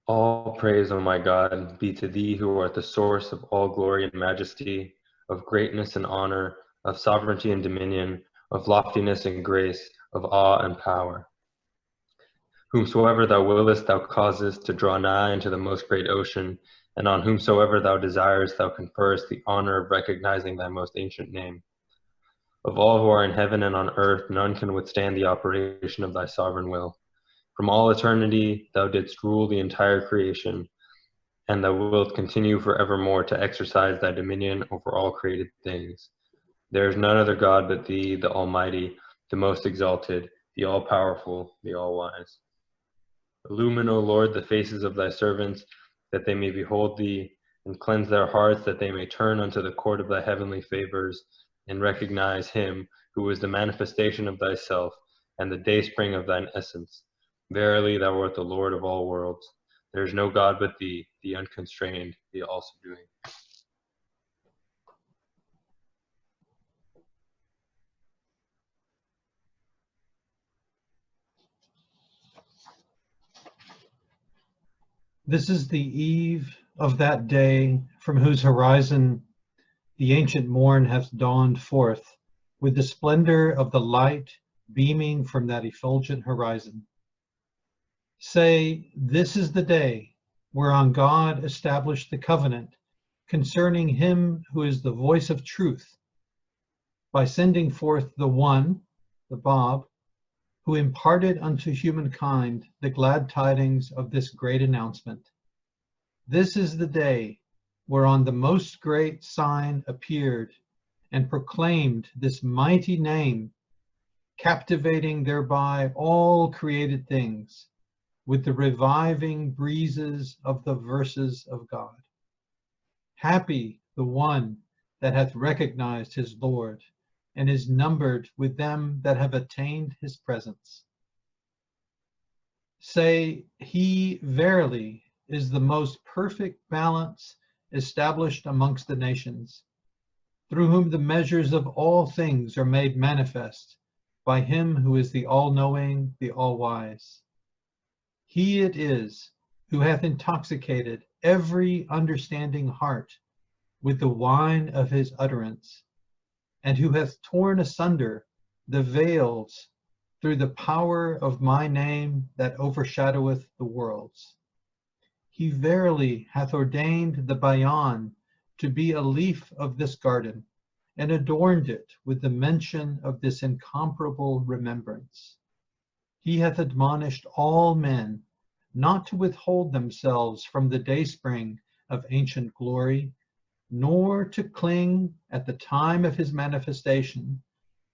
All praise, O my God, be to thee who art the source of all glory and majesty, of greatness and honor, of sovereignty and dominion, of loftiness and grace, of awe and power. Whomsoever thou willest, thou causest to draw nigh into the most great ocean, and on whomsoever thou desirest, thou conferrest the honor of recognizing thy most ancient name. Of all who are in heaven and on earth, none can withstand the operation of thy sovereign will. From all eternity thou didst rule the entire creation, and thou wilt continue forevermore to exercise thy dominion over all created things. There is none other God but thee, the Almighty, the most exalted, the all-powerful, the all-wise. Illumine, O Lord, the faces of thy servants, that they may behold thee, and cleanse their hearts, that they may turn unto the court of thy heavenly favors, and recognize him who is the manifestation of thyself, and the dayspring of thine essence. Verily, thou art the Lord of all worlds. There is no God but thee, the unconstrained, the all-subduing. This is the eve of that day from whose horizon the ancient morn hath dawned forth, with the splendor of the light beaming from that effulgent horizon. Say, this is the day whereon God established the covenant concerning him who is the voice of truth, by sending forth the one, the Bab, who imparted unto humankind the glad tidings of this great announcement. This is the day whereon the most great sign appeared and proclaimed this mighty name, captivating thereby all created things with the reviving breezes of the verses of God. Happy the one that hath recognized his Lord, and is numbered with them that have attained his presence. Say, he verily is the most perfect balance established amongst the nations, through whom the measures of all things are made manifest, by him who is the all-knowing, the all-wise. He it is who hath intoxicated every understanding heart with the wine of his utterance, and who hath torn asunder the veils through the power of my name that overshadoweth the worlds. He verily hath ordained the Bayan to be a leaf of this garden, and adorned it with the mention of this incomparable remembrance. He hath admonished all men not to withhold themselves from the dayspring of ancient glory, nor to cling at the time of his manifestation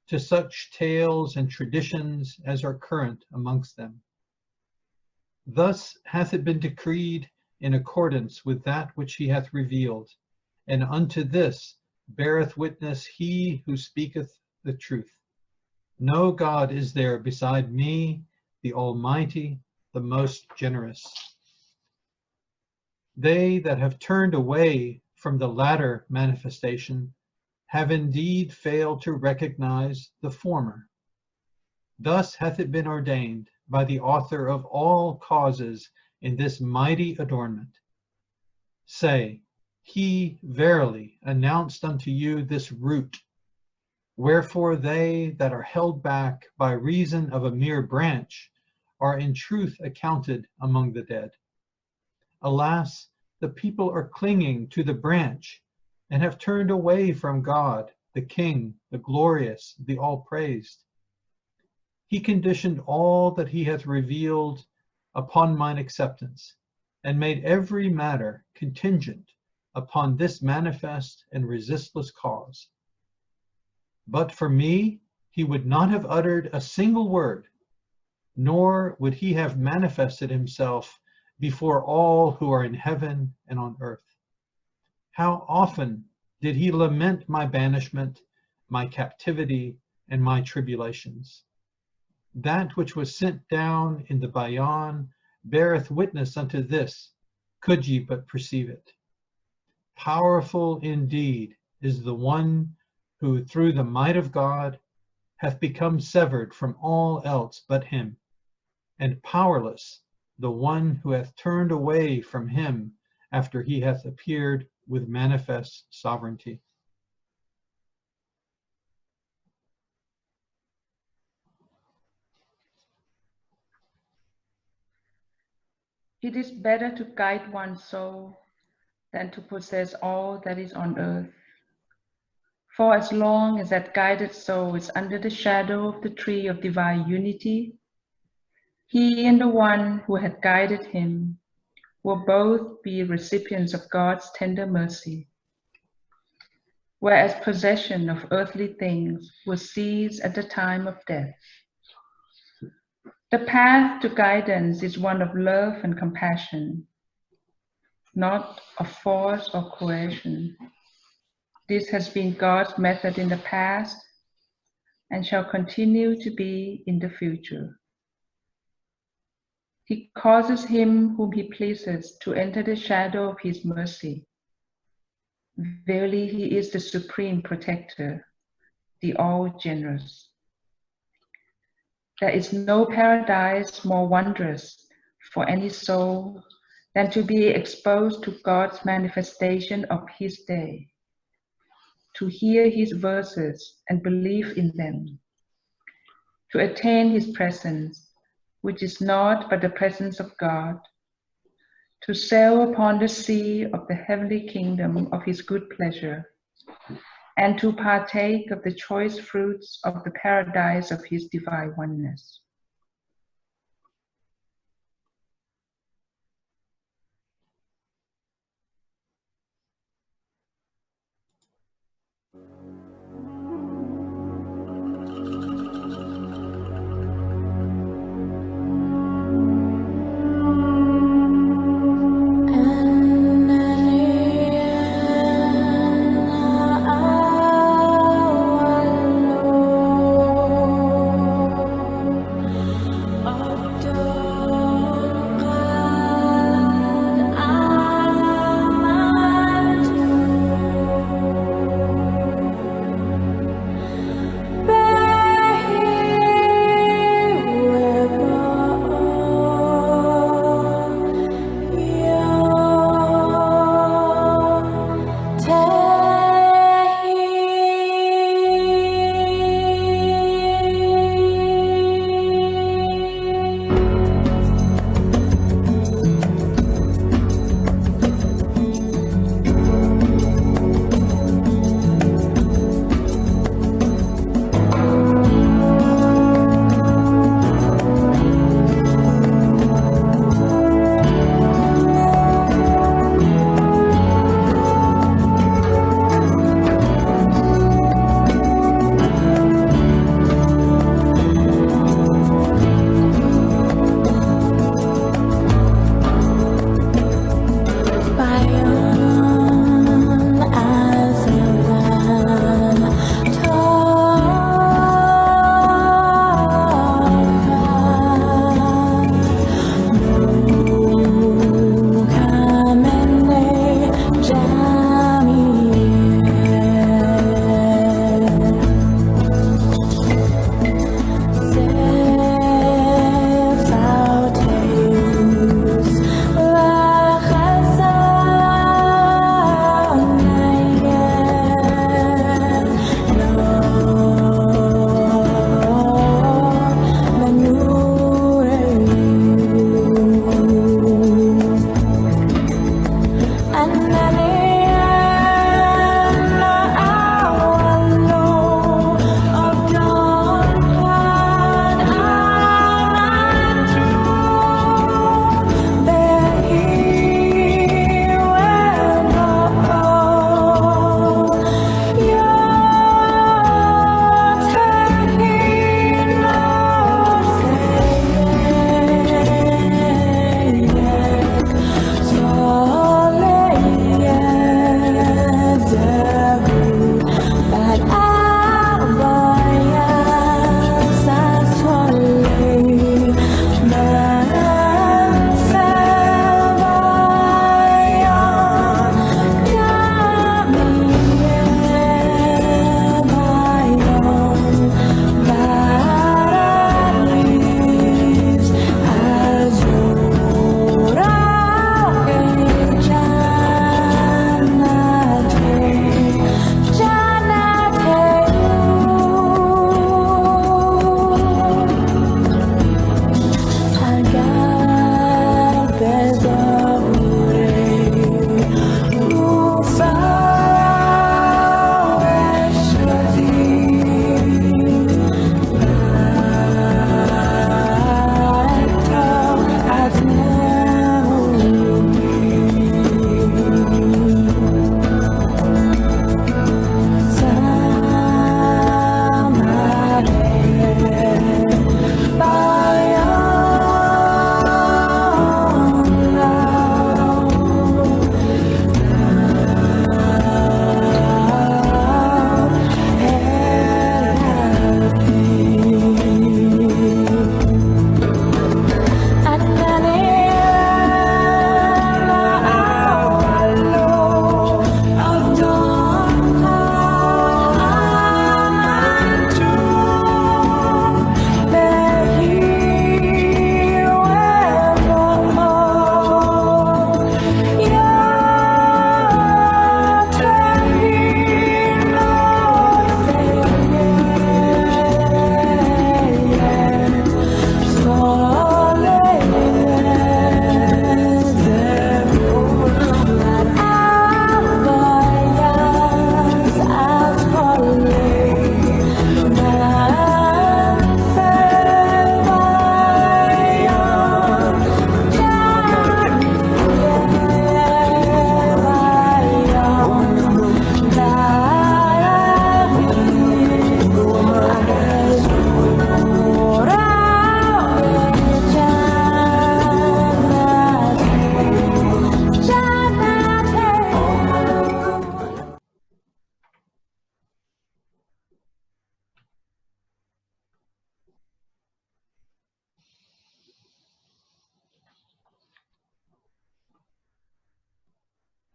to such tales and traditions as are current amongst them. Thus hath it been decreed in accordance with that which he hath revealed, and unto this beareth witness he who speaketh the truth. No God is there beside me, the Almighty, the most generous. They that have turned away from the latter manifestation have indeed failed to recognize the former. Thus hath it been ordained by the author of all causes in this mighty adornment. Say, he verily announced unto you this root, wherefore they that are held back by reason of a mere branch are in truth accounted among the dead. Alas, the people are clinging to the branch and have turned away from God, the King, the glorious, the all-praised. He conditioned all that he hath revealed upon mine acceptance, and made every matter contingent upon this manifest and resistless cause. But for me, he would not have uttered a single word, nor would he have manifested himself before all who are in heaven and on earth. How often did he lament my banishment, my captivity, and my tribulations? That which was sent down in the Bayan beareth witness unto this, could ye but perceive it. Powerful indeed is the one who through the might of God hath become severed from all else but him, and powerless the one who hath turned away from him after he hath appeared with manifest sovereignty. It is better to guide one's soul than to possess all that is on earth. For as long as that guided soul is under the shadow of the tree of divine unity, he and the one who had guided him will both be recipients of God's tender mercy, whereas possession of earthly things will cease at the time of death. The path to guidance is one of love and compassion, not of force or coercion. This has been God's method in the past and shall continue to be in the future. He causes him whom he pleases to enter the shadow of his mercy. Verily, he is the supreme protector, the all-generous. There is no paradise more wondrous for any soul than to be exposed to God's manifestation of his day, to hear his verses and believe in them, to attain his presence, which is not but the presence of God, to sail upon the sea of the heavenly kingdom of his good pleasure, and to partake of the choice fruits of the paradise of his divine oneness.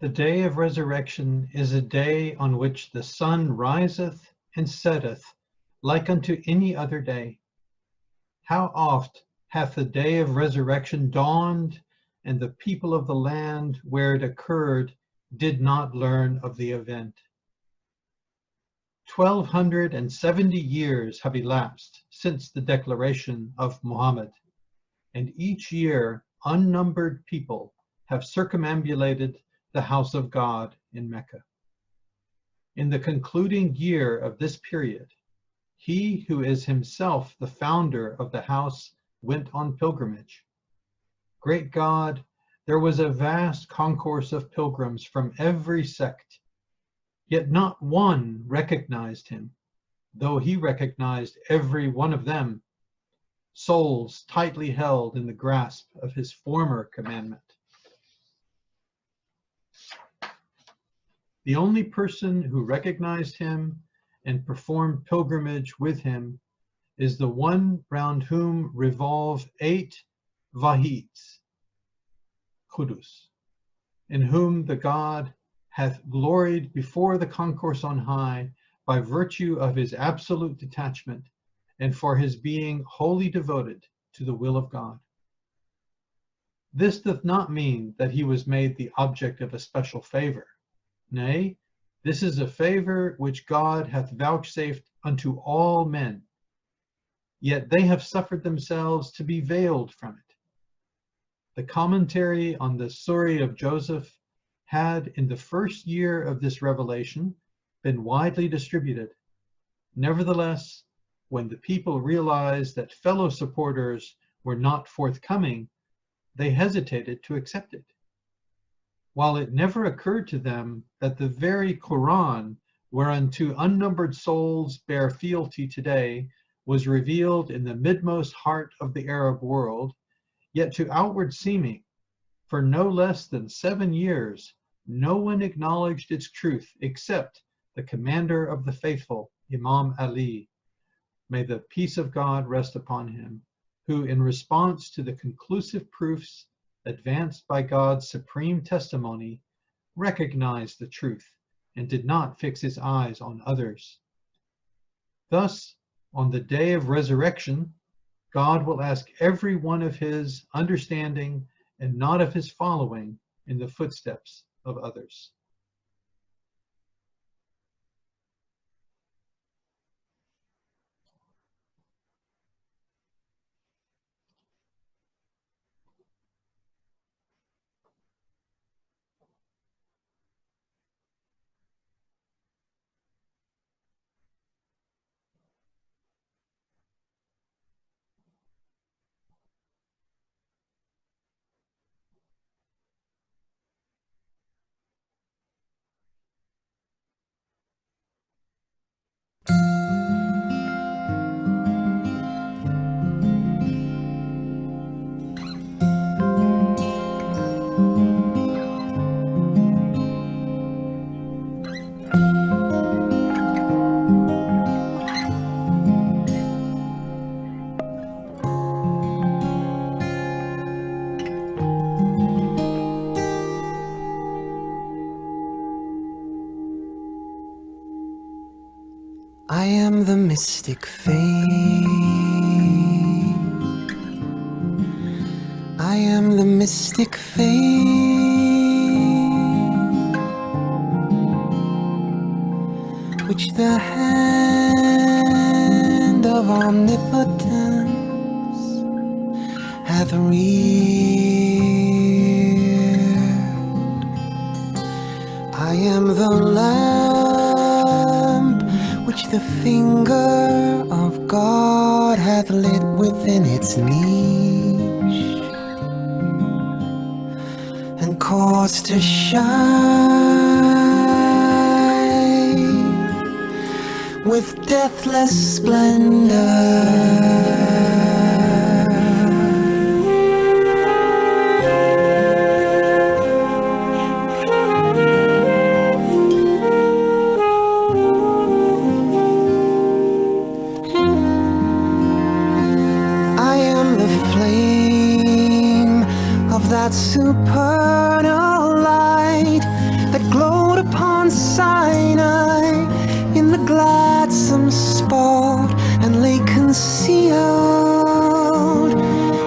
The day of resurrection is a day on which the sun riseth and setteth like unto any other day. How oft hath the day of resurrection dawned, and the people of the land where it occurred did not learn of the event. 1270 years have elapsed since the declaration of Muhammad, and each year unnumbered people have circumambulated the house of God in Mecca. In the concluding year of this period, he who is himself the founder of the house went on pilgrimage. Great God, there was a vast concourse of pilgrims from every sect, yet not one recognized him, though he recognized every one of them, souls tightly held in the grasp of his former commandment. The only person who recognized him and performed pilgrimage with him is the one round whom revolve 8 Vahids, Qudus, in whom the God hath gloried before the concourse on high by virtue of his absolute detachment and for his being wholly devoted to the will of God. This doth not mean that he was made the object of a special favor. Nay, this is a favor which God hath vouchsafed unto all men, yet they have suffered themselves to be veiled from it. The commentary on the Surah of Joseph had, in the first year of this revelation, been widely distributed. Nevertheless, when the people realized that fellow supporters were not forthcoming, they hesitated to accept it. While it never occurred to them that the very Quran, whereunto unnumbered souls bear fealty today, was revealed in the midmost heart of the Arab world, yet to outward seeming, for no less than 7 years, no one acknowledged its truth except the commander of the faithful, Imam Ali, may the peace of God rest upon him, who, in response to the conclusive proofs advanced by God's supreme testimony, recognized the truth and did not fix his eyes on others. Thus, on the day of resurrection, God will ask every one of his understanding and not of his following in the footsteps of others. I am the mystic fame. I am the mystic fame, which the hand of omnipotence hath reared. I am the lamp which the finger of God hath lit within its niche, and caused to shine with deathless splendor. That supernal light on Sinai in the gladsome spot, and lay concealed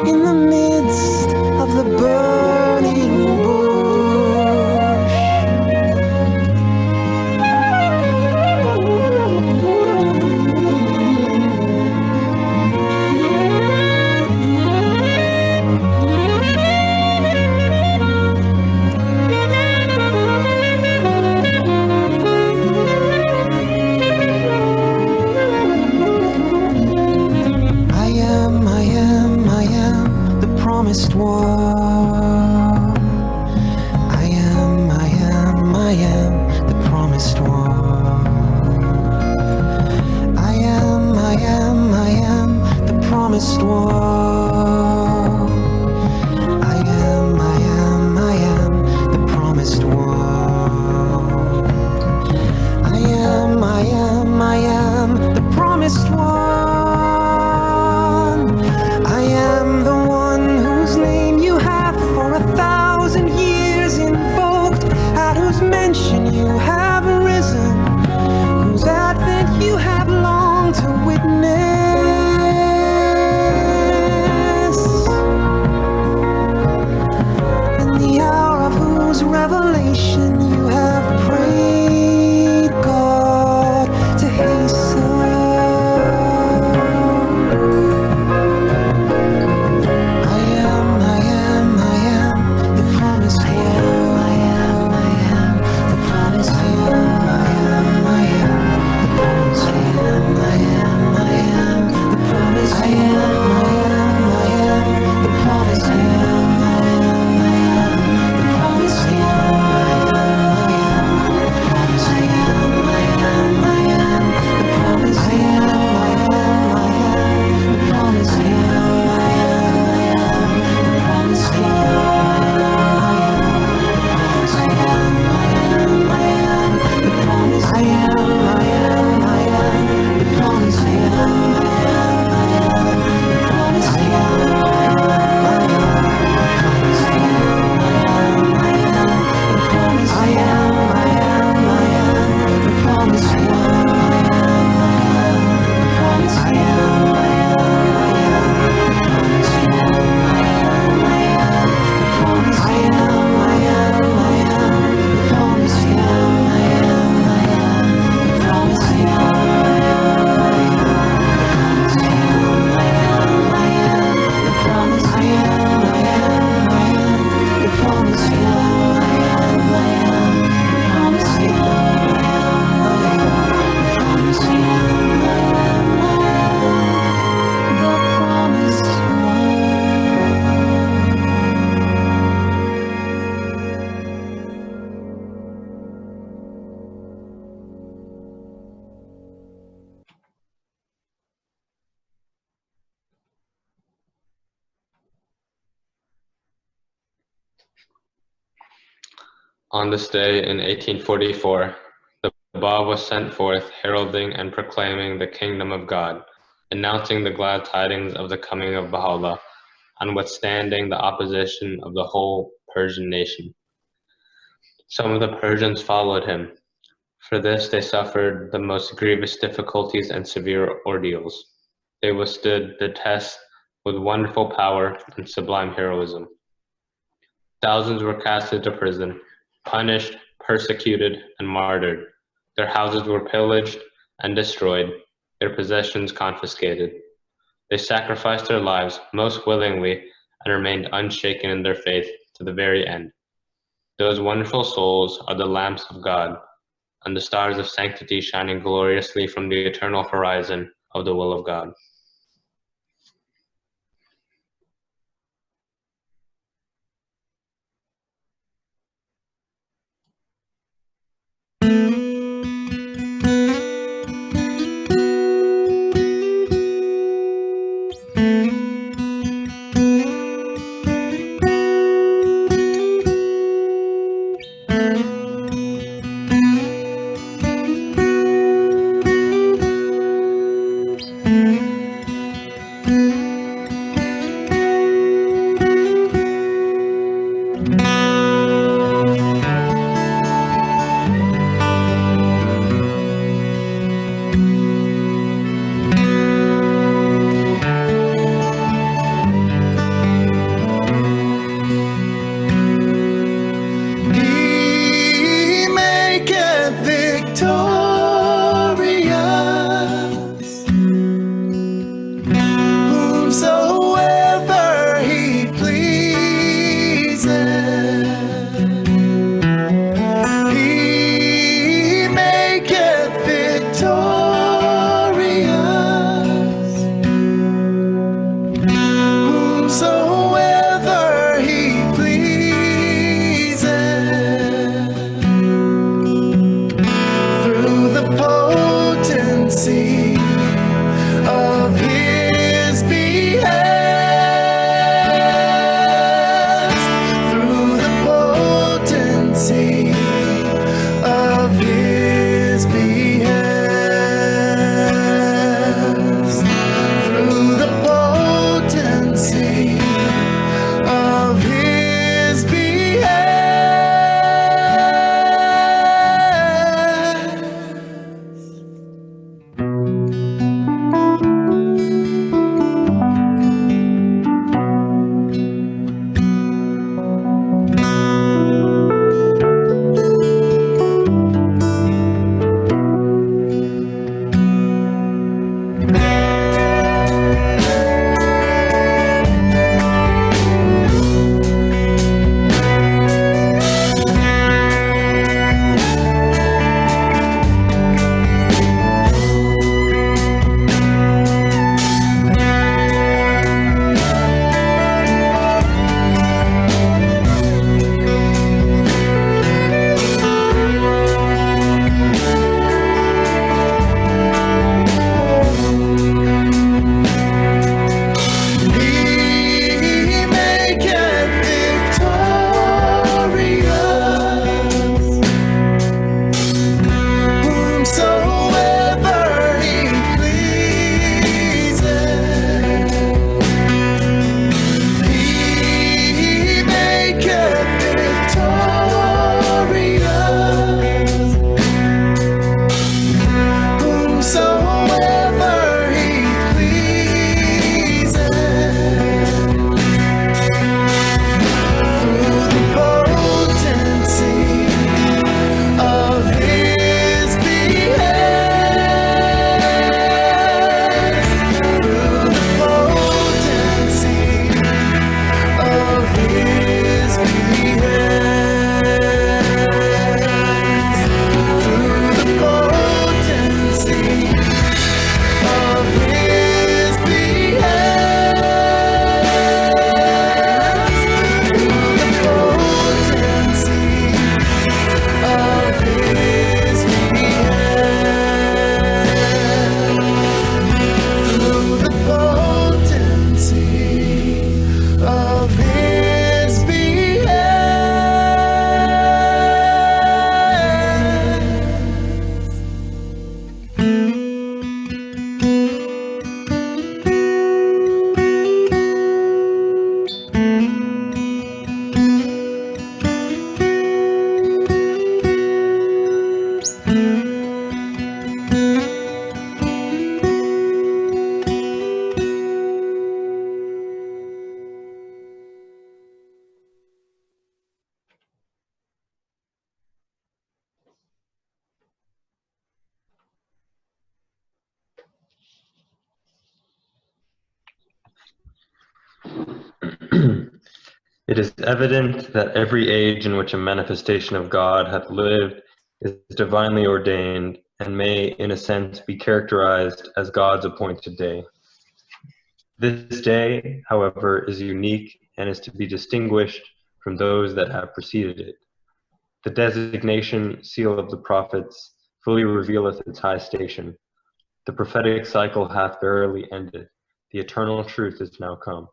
in the midst of the burning bush. Promised one. I am the promised one. I am the promised one. I am the promised one. I am the promised one. I am the one whose name you have for 1,000 years invoked, at whose mention you have risen, whose advent you have longed to witness, in the hour of whose revelation you have prayed God to hasten. On this day in 1844, the Bab was sent forth heralding and proclaiming the kingdom of God, announcing the glad tidings of the coming of Baha'u'llah, and withstanding the opposition of the whole Persian nation. Some of the Persians followed him. For this they suffered the most grievous difficulties and severe ordeals. They withstood the test with wonderful power and sublime heroism. Thousands were cast into prison, punished, persecuted, and martyred. Their houses were pillaged and destroyed, their possessions confiscated. They sacrificed their lives most willingly and remained unshaken in their faith to the very end. Those wonderful souls are the lamps of God, and the stars of sanctity shining gloriously from the eternal horizon of the will of God. It is evident that every age in which a manifestation of God hath lived is divinely ordained, and may, in a sense, be characterized as God's appointed day. This day, however, is unique and is to be distinguished from those that have preceded it. The designation seal of the prophets fully revealeth its high station. The prophetic cycle hath verily ended. The eternal truth is now come.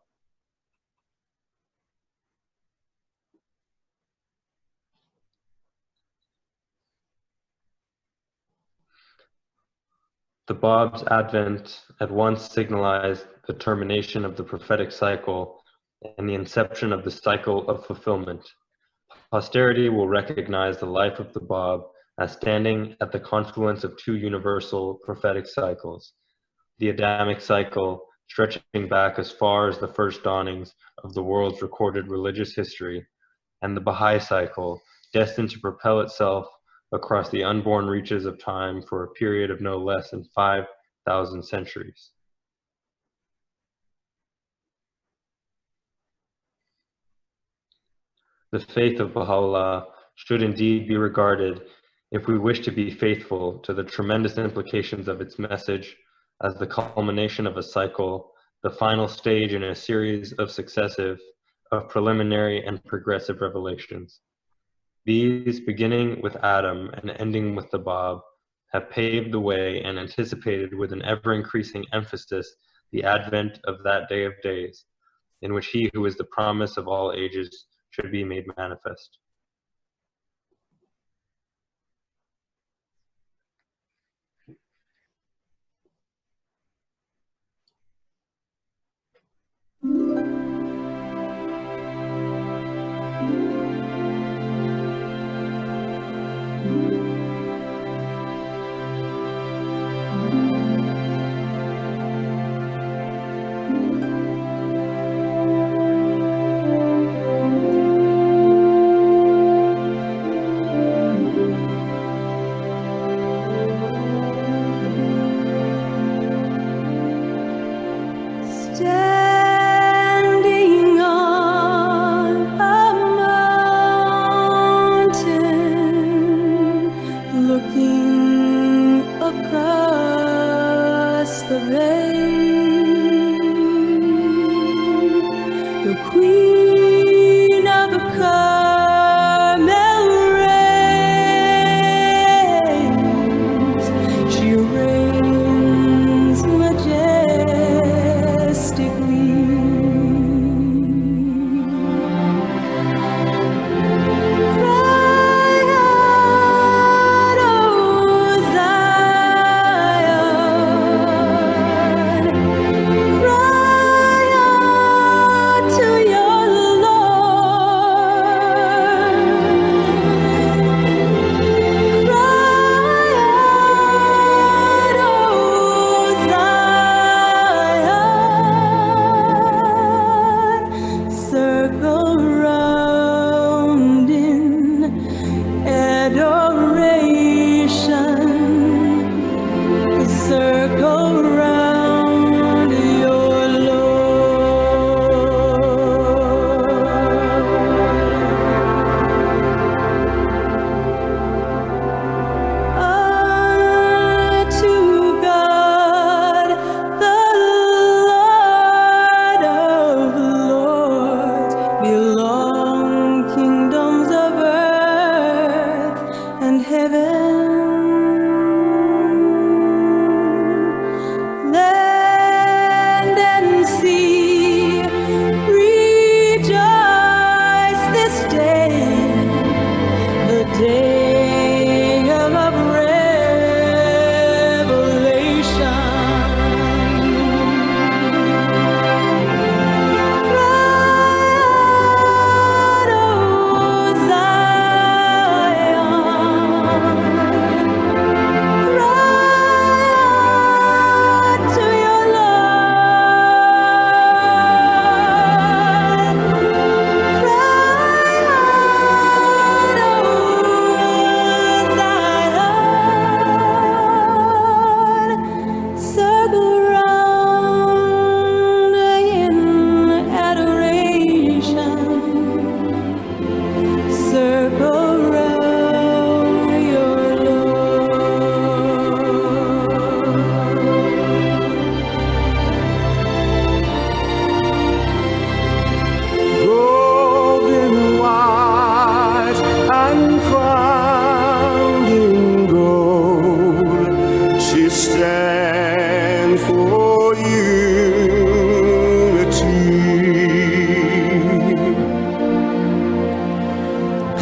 The Bab's advent at once signalized the termination of the prophetic cycle and the inception of the cycle of fulfillment. Posterity will recognize the life of the Bab as standing at the confluence of two universal prophetic cycles: the Adamic cycle, stretching back as far as the first dawnings of the world's recorded religious history, and the Baha'i cycle, destined to propel itself across the unborn reaches of time for a period of no less than 5,000 centuries. The faith of Baha'u'llah should indeed be regarded, if we wish to be faithful to the tremendous implications of its message, as the culmination of a cycle, the final stage in a series of successive, of preliminary and progressive revelations. These, beginning with Adam and ending with the Bab, have paved the way and anticipated with an ever-increasing emphasis the advent of that day of days, in which he who is the promise of all ages should be made manifest.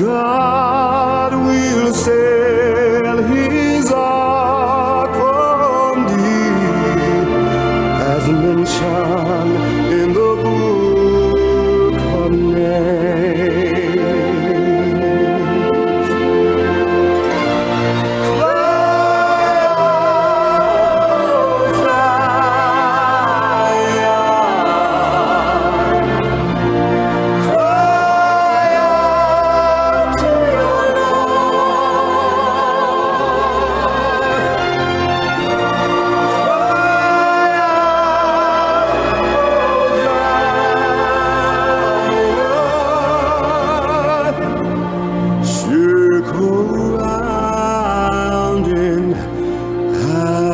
God will sail his ark on thee, as mentioned in the book of Names. Circle round in adoration.